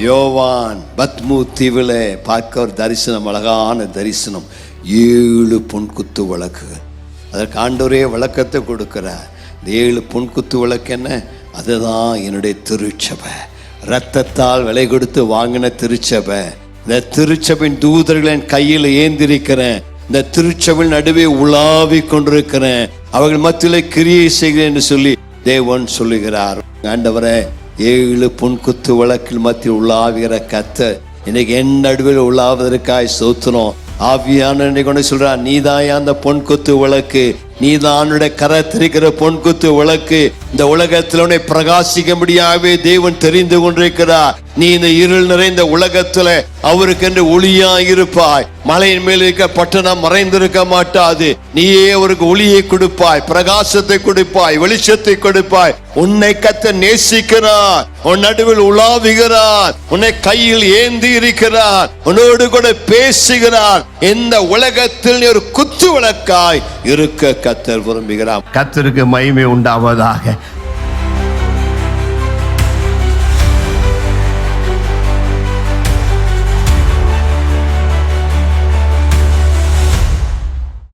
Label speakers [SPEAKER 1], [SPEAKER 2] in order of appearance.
[SPEAKER 1] யோவான் பத்மு தீவில் பார்க்க ஒரு தரிசனம், அழகான தரிசனம். 7 பொன்குத்து விளக்குகள். அதற்கு ஆண்டவரே விளக்கத்தை கொடுக்கிறார். இந்த 7 பொன்குத்து விளக்கு என்ன? அதுதான் என்னுடைய திருச்சபை. இரத்தத்தால் விலை கொடுத்து வாங்கின திருச்சபை. இந்த திருச்சபையின் தூதர்களை என் கையில் ஏந்திருக்கிறேன். இந்த திருச்சபையின் நடுவே உலாவி கொண்டிருக்கிறேன். அவர்கள் மத்தியில் கிரியை செய்கிறேன் என்று சொல்லி தேவன் சொல்லுகிறார். ஆண்டவரே, 7 பொன்குத்து விளக்கில் மத்தியில் உலாவுகிற கர்த்தர் இன்னைக்கு என் நடுவில் உலாவதற்காய் ஸ்தோத்திரம். ஆவியான கொண்டு சொல்றார், நீதான் அந்த பொன்குத்து விளக்கு, நீதான் கரத்திருக்கிற பொன்குத்து விளக்கு. இந்த உலகத்தில் உன்னை பிரகாசிக்கும்படியாகவே தேவன் தெரிந்து கொண்டிருக்கிறார். நீ இந்த இருள் நிறைந்த உலகத்துல அவருக்கென்று ஒளியா இருப்பாய். மலையின் மேல் இருக்க பட்டணம் மறைந்திருக்க மாட்டாது. நீயே அவருக்கு ஒளியை கொடுப்பாய், பிரகாசத்தை கொடுப்பாய், வெளிச்சத்தை கொடுப்பாய். உன்னை கர்த்தர் நேசிக்கிறார், உன் நடுவில் உலாவுகிறார், உன்னை கையில் ஏந்தி இருக்கிறார், உன்னோடு கூட பேசுகிறார். இந்த உலகத்தில் நீ ஒரு குத்து விளக்காய் இருக்க கர்த்தர் விரும்புகிறார். கர்த்தருக்கு மகிமை உண்டாவதாக.